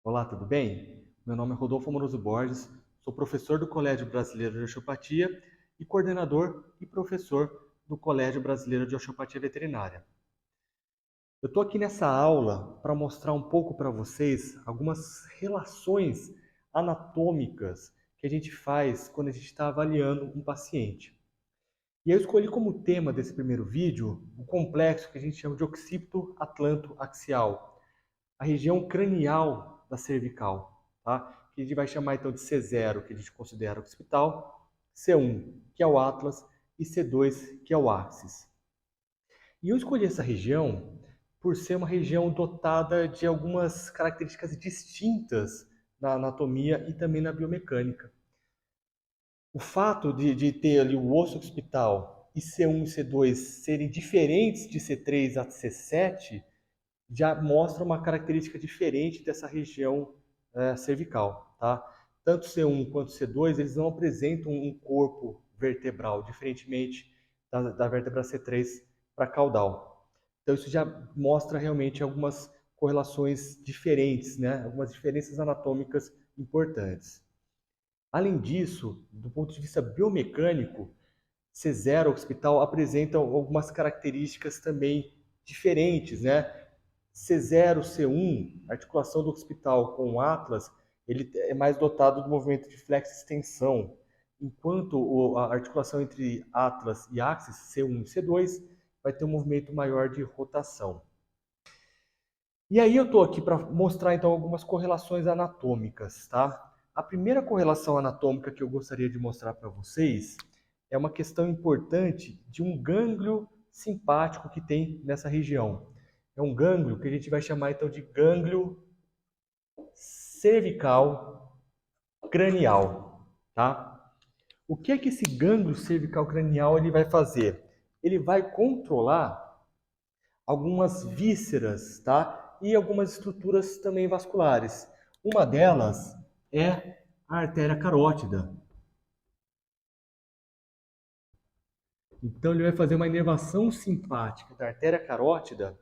Olá, tudo bem? Meu nome é Rodolfo Amoroso Borges, sou professor do Colégio Brasileiro de Osteopatia e coordenador e professor do Colégio Brasileiro de Osteopatia Veterinária. Eu estou aqui nessa aula para mostrar um pouco para vocês algumas relações anatômicas que a gente faz quando a gente está avaliando um paciente. E eu escolhi como tema desse primeiro vídeo o complexo que a gente chama de occipito atlanto axial, a região cranial da cervical, tá? Que a gente vai chamar então de C0, que a gente considera occipital, C1, que é o atlas, e C2, que é o axis. E eu escolhi essa região por ser uma região dotada de algumas características distintas na anatomia e também na biomecânica. O fato de ter ali o osso occipital e C1 e C2 serem diferentes de C3 a C7 já mostra uma característica diferente dessa região cervical, tá? Tanto C1 quanto C2, eles não apresentam um corpo vertebral, diferentemente da vértebra C3 para caudal. Então isso já mostra realmente algumas correlações diferentes, né? Algumas diferenças anatômicas importantes. Além disso, do ponto de vista biomecânico, C0 occipital apresenta algumas características também diferentes, né? C0, C1, articulação do occipital com o atlas, ele é mais dotado do movimento de flexo-extensão, enquanto a articulação entre atlas e axis, C1 e C2, vai ter um movimento maior de rotação. E aí eu estou aqui para mostrar então algumas correlações anatômicas, tá? A primeira correlação anatômica que eu gostaria de mostrar para vocês é uma questão importante de um gânglio simpático que tem nessa região. É um gânglio que a gente vai chamar então de gânglio cervical cranial, tá? O que é que esse gânglio cervical cranial ele vai fazer? Ele vai controlar algumas vísceras, tá? E algumas estruturas também vasculares. Uma delas é a artéria carótida. Então ele vai fazer uma inervação simpática da artéria carótida,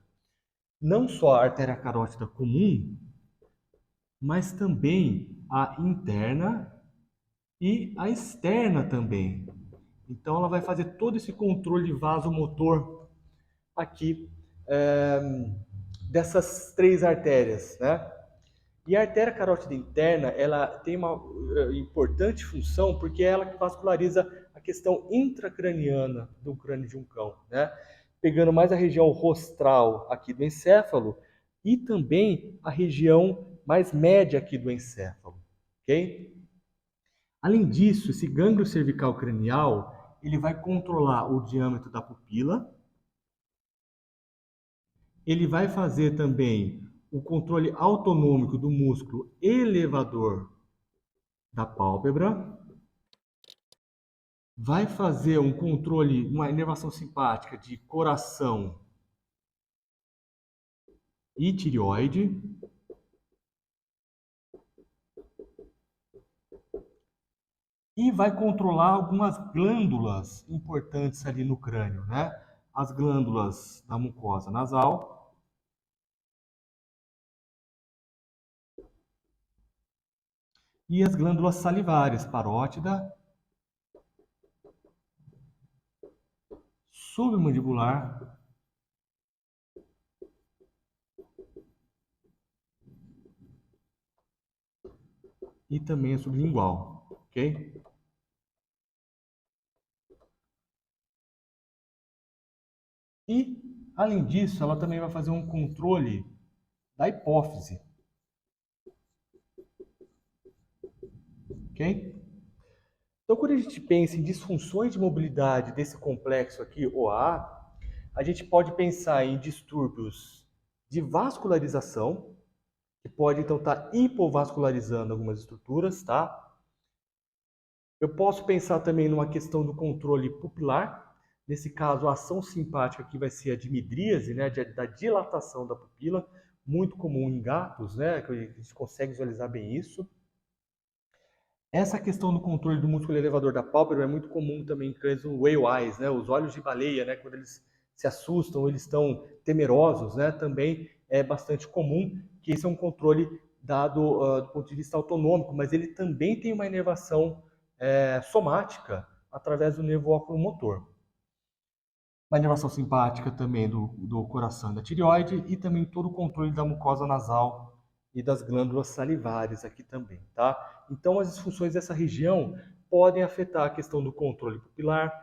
não só a artéria carótida comum, mas também a interna e a externa também. Então ela vai fazer todo esse controle vasomotor aqui dessas três artérias, né? E a artéria carótida interna, ela tem uma importante função porque é ela que vasculariza a questão intracraniana do crânio de um cão, né? Pegando mais a região rostral aqui do encéfalo e também a região mais média aqui do encéfalo, ok? Além disso, esse gânglio cervical cranial, ele vai controlar o diâmetro da pupila, ele vai fazer também o controle autonômico do músculo elevador da pálpebra, vai fazer um controle, uma inervação simpática de coração e tireoide, e vai controlar algumas glândulas importantes ali no crânio, né? As glândulas da mucosa nasal, e as glândulas salivares, parótida, submandibular e também a sublingual, ok? E, além disso, ela também vai fazer um controle da hipófise, ok? Então, quando a gente pensa em disfunções de mobilidade desse complexo aqui, OA, a gente pode pensar em distúrbios de vascularização, que pode então estar hipovascularizando algumas estruturas, tá? Eu posso pensar também numa questão do controle pupilar. Nesse caso, a ação simpática aqui vai ser a de midríase, né, da dilatação da pupila, muito comum em gatos, né, que a gente consegue visualizar bem isso. Essa questão do controle do músculo elevador da pálpebra é muito comum também em cães whale eyes, né, os olhos de baleia, né, quando eles se assustam, eles estão temerosos, né, também é bastante comum que esse é um controle dado do ponto de vista autonômico, mas ele também tem uma inervação somática através do nervo oculomotor. Uma inervação simpática também do coração e da tireoide e também todo o controle da mucosa nasal e das glândulas salivares aqui também, tá? Então, as disfunções dessa região podem afetar a questão do controle pupilar,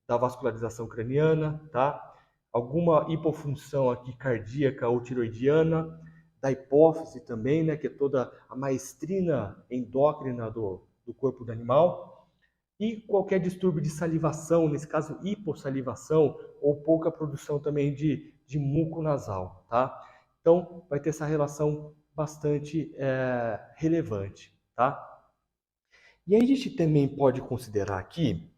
da vascularização craniana, tá? Alguma hipofunção aqui cardíaca ou tiroidiana, da hipófise também, né, que é toda a maestrina endócrina do corpo do animal. E qualquer distúrbio de salivação, nesse caso hipossalivação, ou pouca produção também de muco nasal, tá? Então, vai ter essa relação bastante relevante, tá? E aí a gente também pode considerar aqui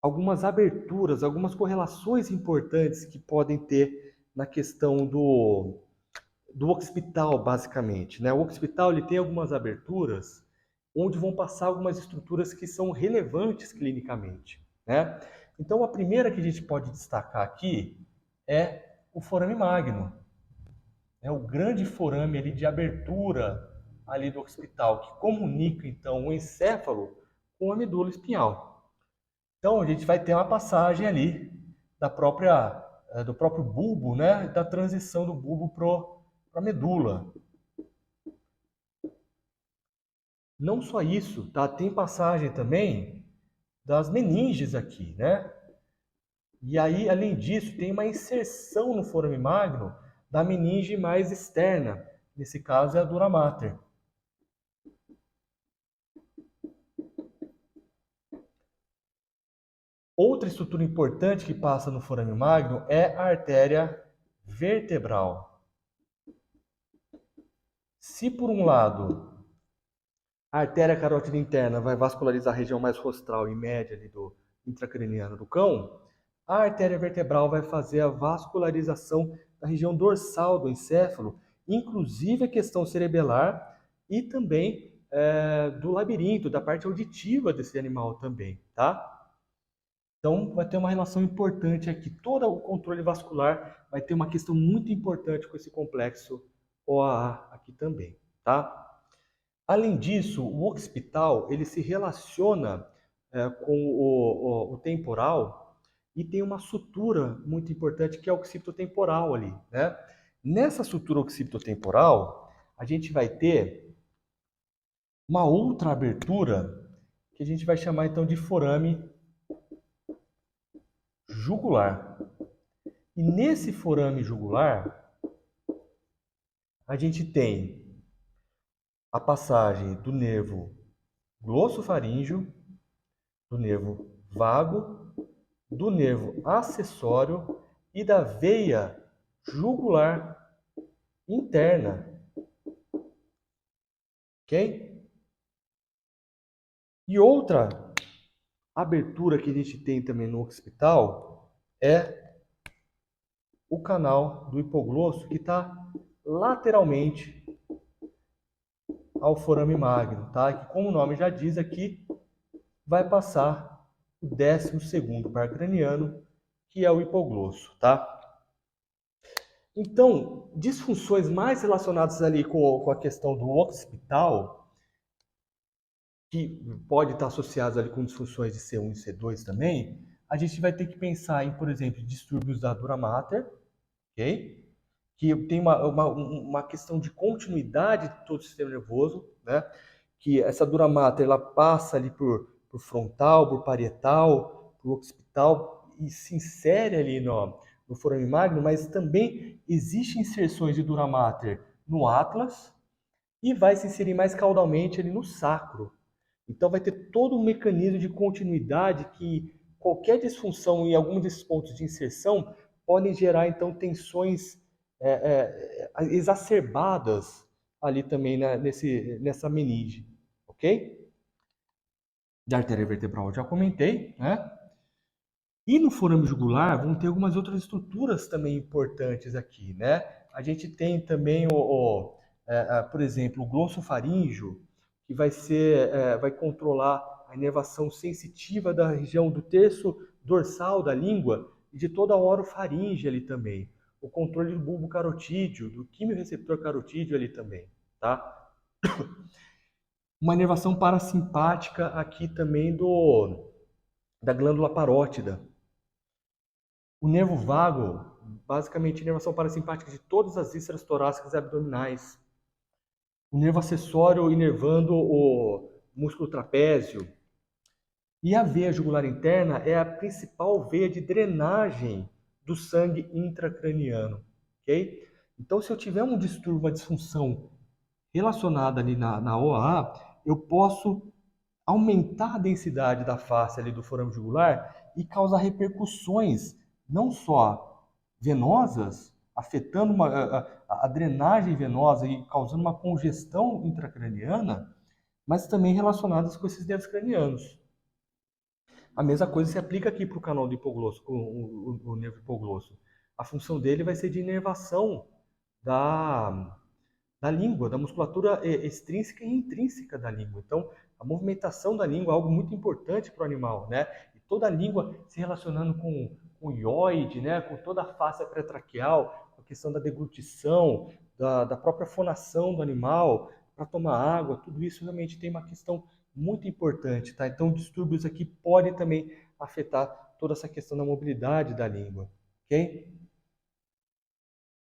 algumas aberturas, algumas correlações importantes que podem ter na questão do occipital, basicamente, né? O occipital ele tem algumas aberturas onde vão passar algumas estruturas que são relevantes clinicamente, né? Então, a primeira que a gente pode destacar aqui é o forame magno, né? O grande forame ali de abertura ali do occipital, que comunica, então, o encéfalo com a medula espinhal. Então, a gente vai ter uma passagem ali do próprio bulbo, né? Da transição do bulbo para a medula. Não só isso, tá? Tem passagem também das meninges aqui, né? E aí, além disso, tem uma inserção no forame magno da meninge mais externa. Nesse caso é a dura mater. Outra estrutura importante que passa no forame magno é a artéria vertebral. Se por um lado a artéria carótida interna vai vascularizar a região mais rostral e média ali do intracraniano do cão, a artéria vertebral vai fazer a vascularização da região dorsal do encéfalo, inclusive a questão cerebelar e também do labirinto, da parte auditiva desse animal também, tá? Então, vai ter uma relação importante aqui. Todo o controle vascular vai ter uma questão muito importante com esse complexo OAA aqui também, tá? Além disso, o occipital ele se relaciona com o temporal e tem uma sutura muito importante que é o occipitotemporal ali, né? Nessa sutura occipitotemporal, a gente vai ter uma outra abertura que a gente vai chamar então de forame jugular. E nesse forame jugular, a gente tem a passagem do nervo glossofaríngeo, do nervo vago, do nervo acessório e da veia jugular interna. Ok? E outra abertura que a gente tem também no occipital é o canal do hipoglosso, que está lateralmente ao forame magno, tá? Que, como o nome já diz aqui, vai passar o 12º par craniano, que é o hipoglosso, tá? Então, disfunções mais relacionadas ali com a questão do occipital, que pode estar associadas ali com disfunções de C1 e C2 também, a gente vai ter que pensar em, por exemplo, distúrbios da dura mater, ok? Que tem uma questão de continuidade de todo o sistema nervoso, né? Que essa dura mater ela passa ali por frontal, por parietal, por occipital e se insere ali no forame magno, mas também existem inserções de dura mater no atlas e vai se inserir mais caudalmente ali no sacro. Então vai ter todo um mecanismo de continuidade que qualquer disfunção em algum desses pontos de inserção podem gerar então tensões exacerbadas ali também nessa meninge, ok? Da artéria vertebral eu já comentei, né? E no forame jugular vão ter algumas outras estruturas também importantes aqui, né? A gente tem também por exemplo, o glossofaríngeo, que vai controlar a inervação sensitiva da região do terço dorsal da língua e de toda a orofaringe ali também. O controle do bulbo carotídeo, do quimiorreceptor carotídeo ali também, tá? Uma inervação parasimpática aqui também da glândula parótida. O nervo vago, basicamente, inervação parasimpática de todas as vísceras torácicas e abdominais. O nervo acessório inervando o músculo trapézio. E a veia jugular interna é a principal veia de drenagem do sangue intracraniano, ok? Então, se eu tiver um distúrbio, uma disfunção relacionada ali na OA, eu posso aumentar a densidade da face ali do forame jugular e causar repercussões não só venosas, afetando a drenagem venosa e causando uma congestão intracraniana, mas também relacionadas com esses nervos cranianos. A mesma coisa se aplica aqui para o canal do hipoglosso, o nervo hipoglosso. A função dele vai ser de inervação da língua, da musculatura extrínseca e intrínseca da língua. Então, a movimentação da língua é algo muito importante para o animal, né? E toda a língua se relacionando com o ióide, né? Com toda a face pré-traqueal, com a questão da deglutição, da própria fonação do animal, para tomar água, tudo isso realmente tem uma questão muito importante, tá? Então, distúrbios aqui podem também afetar toda essa questão da mobilidade da língua, ok?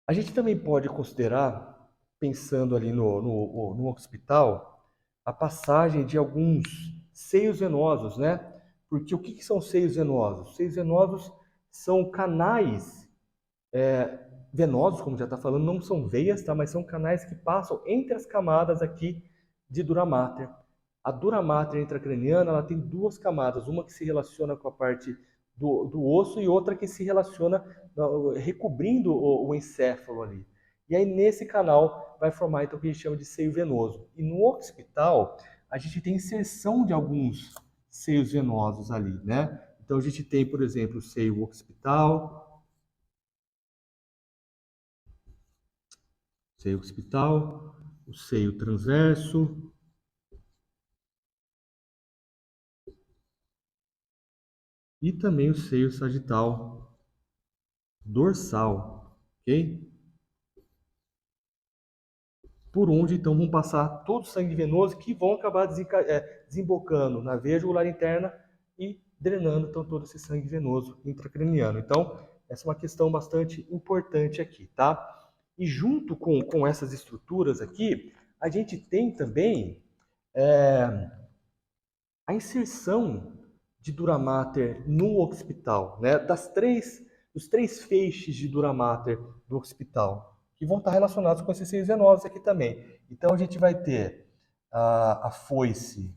A gente também pode considerar, pensando ali no occipital, a passagem de alguns seios venosos, né? Porque o que são seios venosos? Seios venosos são canais venosos, como já está falando, não são veias, tá? Mas são canais que passam entre as camadas aqui de dura mater. A dura mater intracraniana, ela tem duas camadas, uma que se relaciona com a parte do osso e outra que se relaciona recobrindo o encéfalo ali. E aí nesse canal vai formar então o que a gente chama de seio venoso. E no occipital, a gente tem inserção de alguns seios venosos ali, né? Então a gente tem, por exemplo, o seio occipital, o seio transverso, e também o seio sagital dorsal, ok? Por onde então vão passar todo o sangue venoso que vão acabar desembocando na veia jugular interna e drenando então todo esse sangue venoso intracraniano. Então, essa é uma questão bastante importante aqui, tá? E junto com essas estruturas aqui, a gente tem também a inserção de dura mater no occipital, né? Dos três feixes de dura mater do occipital, que vão estar relacionados com esses seios venosos aqui também. Então a gente vai ter a foice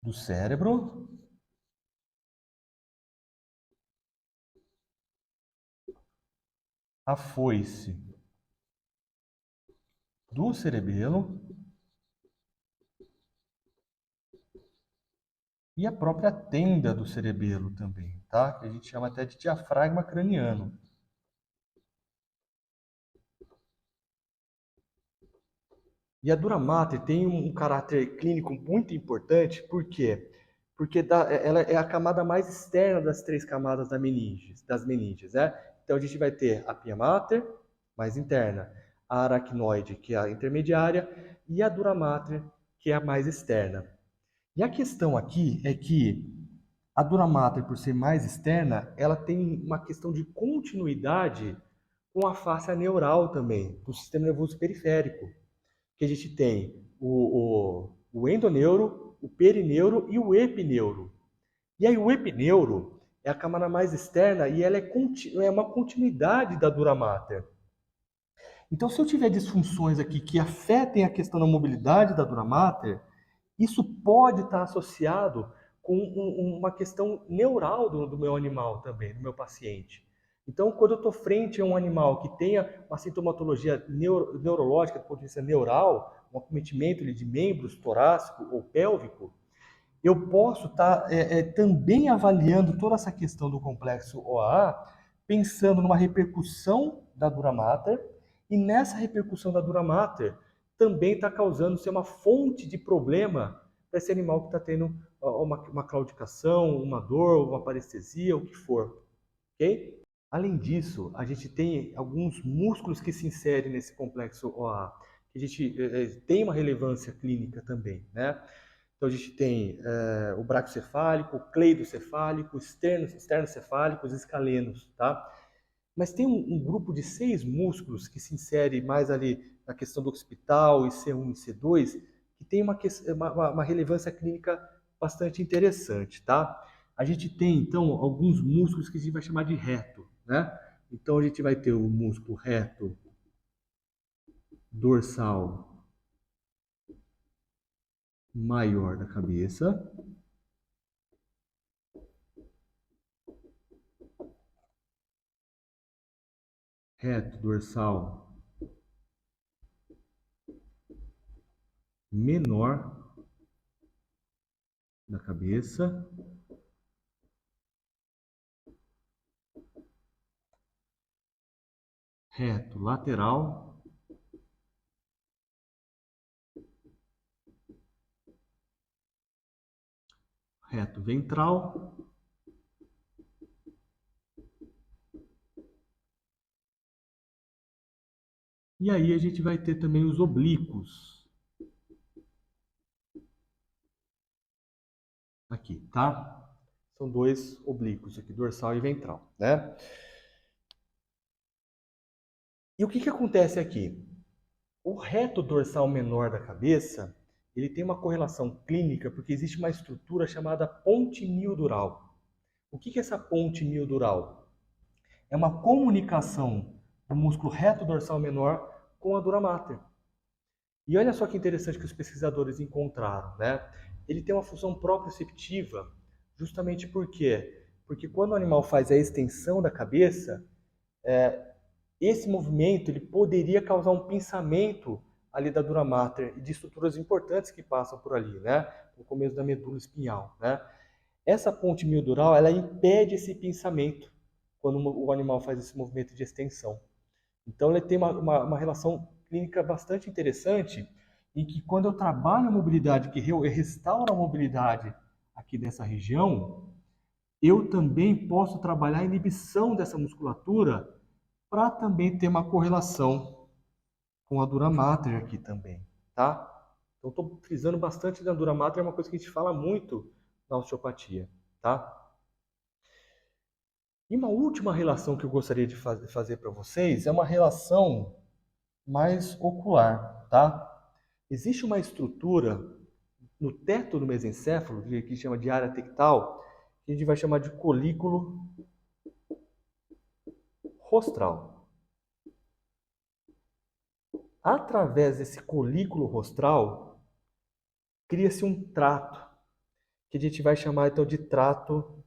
do cérebro, a foice do cerebelo e a própria tenda do cerebelo também, tá? Que a gente chama até de diafragma craniano. E a dura mater tem um caráter clínico muito importante, por quê? Porque ela é a camada mais externa das três camadas das meninges, né? Então a gente vai ter a pia mater, mais interna, a aracnoide, que é a intermediária, e a dura mater, que é a mais externa. E a questão aqui é que a dura mater, por ser mais externa, ela tem uma questão de continuidade com a face neural também, do sistema nervoso periférico, que a gente tem o endoneuro, o perineuro e o epineuro. E aí o epineuro é a camada mais externa e ela é uma continuidade da dura mater. Então, se eu tiver disfunções aqui que afetem a questão da mobilidade da dura mater, isso pode estar associado com uma questão neural do meu animal também, do meu paciente. Então, quando eu estou frente a um animal que tenha uma sintomatologia neurológica, do ponto de vista neural, um acometimento de membros torácico ou pélvico, eu posso estar também avaliando toda essa questão do complexo OA, pensando numa repercussão da dura mater, e nessa repercussão da dura mater também está causando ser uma fonte de problema para esse animal que está tendo uma claudicação, uma dor, uma parestesia, o que for. Ok? Além disso, a gente tem alguns músculos que se inserem nesse complexo OA, que a gente tem uma relevância clínica também, né? Então a gente tem o braquiocefálico, o cleidocefálico, externocefálico, os escalenos, tá? Mas tem um grupo de 6 músculos que se insere mais ali na questão do occipital, IC1 e C2, que tem uma relevância clínica bastante interessante, tá? A gente tem, então, alguns músculos que a gente vai chamar de reto, né? Então, a gente vai ter o músculo reto dorsal maior da cabeça, reto dorsal menor da cabeça, reto lateral, reto ventral, e aí a gente vai ter também os oblíquos aqui, tá? São 2 oblíquos aqui, dorsal e ventral, né? E o que acontece aqui? O reto dorsal menor da cabeça, ele tem uma correlação clínica porque existe uma estrutura chamada ponte miodural. O que é essa ponte miodural? É uma comunicação do músculo reto dorsal menor com a dura mater. E olha só que interessante que os pesquisadores encontraram, né? Ele tem uma função proprioceptiva, justamente por quê? Porque quando o animal faz a extensão da cabeça, esse movimento ele poderia causar um pinçamento ali da dura mater e de estruturas importantes que passam por ali, né? No começo da medula espinhal, né? Essa ponte miodural, ela impede esse pinçamento quando o animal faz esse movimento de extensão. Então, ele tem uma relação clínica bastante interessante em que quando eu trabalho a mobilidade, que eu restauro a mobilidade aqui dessa região, eu também posso trabalhar a inibição dessa musculatura para também ter uma correlação com a dura mater aqui também, tá? Então, estou frisando bastante da dura mater, é uma coisa que a gente fala muito na osteopatia, tá? E uma última relação que eu gostaria de fazer para vocês é uma relação mais ocular, tá? Existe uma estrutura no teto do mesencéfalo, que chama de área tectal, que a gente vai chamar de colículo rostral. Através desse colículo rostral, cria-se um trato, que a gente vai chamar então de trato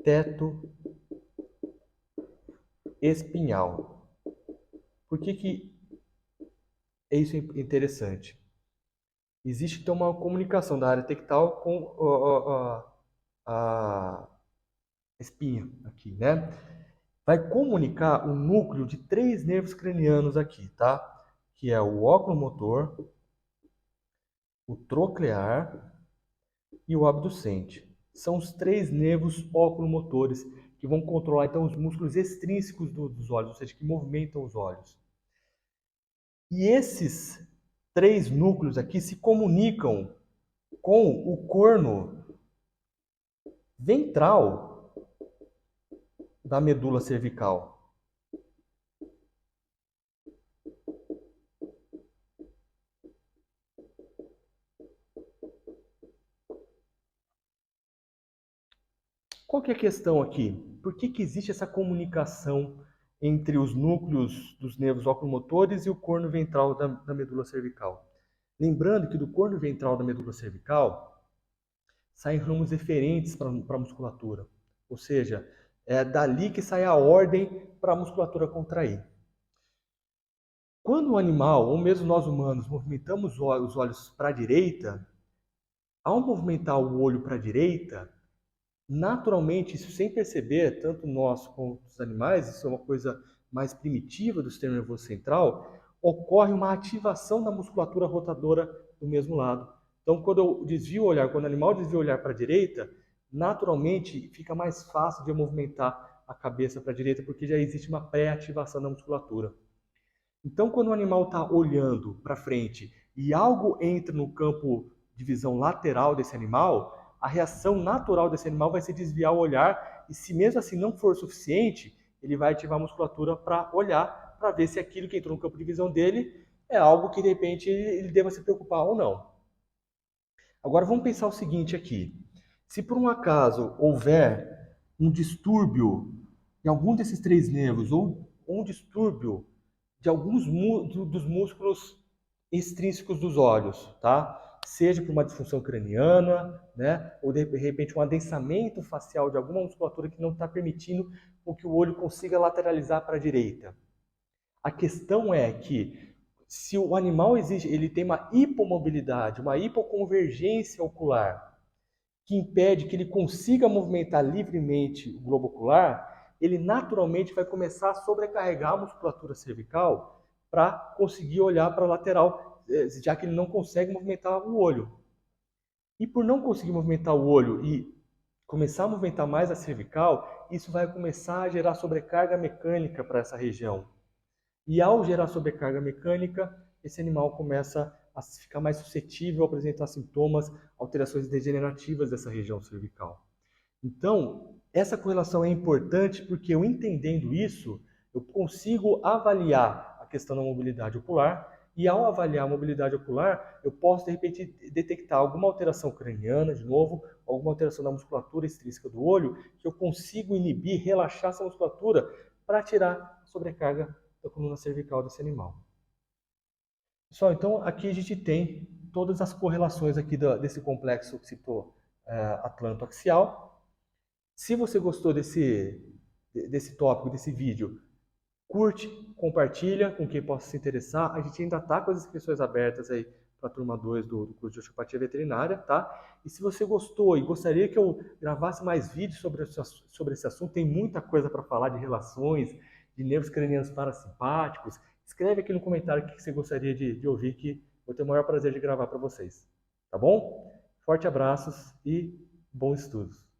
teto espinhal. Por que é isso interessante? Existe então uma comunicação da área tectal com a espinha aqui, né? Vai comunicar o núcleo de 3 nervos cranianos aqui, tá? Que é o oculomotor, o troclear e o abducente. São os 3 nervos oculomotores que vão controlar então os músculos extrínsecos dos olhos, ou seja, que movimentam os olhos. E esses 3 núcleos aqui se comunicam com o corno ventral da medula cervical. Qual que é a questão aqui? Por que existe essa comunicação entre os núcleos dos nervos oculomotores e o corno ventral da medula cervical? Lembrando que do corno ventral da medula cervical saem ramos eferentes para a musculatura. Ou seja, é dali que sai a ordem para a musculatura contrair. Quando o animal, ou mesmo nós humanos, movimentamos os olhos para a direita, ao movimentar o olho para a direita, naturalmente, isso sem perceber, tanto nós quanto os animais, isso é uma coisa mais primitiva do sistema nervoso central, ocorre uma ativação da musculatura rotadora do mesmo lado. Então, quando eu desvio o olhar, quando o animal desvia o olhar para a direita, naturalmente fica mais fácil de eu movimentar a cabeça para a direita, porque já existe uma pré-ativação da musculatura. Então, quando o animal está olhando para frente e algo entra no campo de visão lateral desse animal, a reação natural desse animal vai ser desviar o olhar, e se mesmo assim não for suficiente, ele vai ativar a musculatura para olhar, para ver se aquilo que entrou no campo de visão dele é algo que de repente ele deva se preocupar ou não. Agora vamos pensar o seguinte aqui: se por um acaso houver um distúrbio em algum desses três nervos ou um distúrbio de alguns dos músculos extrínsecos dos olhos, tá? Seja por uma disfunção craniana, né? Ou de repente um adensamento facial de alguma musculatura que não está permitindo que o olho consiga lateralizar para a direita. A questão é que se o animal exige, ele tem uma hipomobilidade, uma hipoconvergência ocular, que impede que ele consiga movimentar livremente o globo ocular, ele naturalmente vai começar a sobrecarregar a musculatura cervical para conseguir olhar para a lateral, já que ele não consegue movimentar o olho. E por não conseguir movimentar o olho e começar a movimentar mais a cervical, isso vai começar a gerar sobrecarga mecânica para essa região. E ao gerar sobrecarga mecânica, esse animal começa a ficar mais suscetível a apresentar sintomas, alterações degenerativas dessa região cervical. Então, essa correlação é importante porque eu entendendo isso, eu consigo avaliar a questão da mobilidade ocular e ao avaliar a mobilidade ocular, eu posso de repente detectar alguma alteração craniana, de novo, alguma alteração da musculatura extrínseca do olho, que eu consigo inibir, relaxar essa musculatura para tirar a sobrecarga da coluna cervical desse animal. Pessoal, então aqui a gente tem todas as correlações aqui desse complexo occipital-atlanto-axial. Se você gostou desse tópico, desse vídeo, curte, compartilha com quem possa se interessar. A gente ainda está com as inscrições abertas aí para a turma 2 do curso de osteopatia veterinária, tá? E se você gostou e gostaria que eu gravasse mais vídeos sobre esse assunto, tem muita coisa para falar de relações, de nervos cranianos parasimpáticos, escreve aqui no comentário o que você gostaria de ouvir, que vou ter o maior prazer de gravar para vocês. Tá bom? Forte abraços e bons estudos!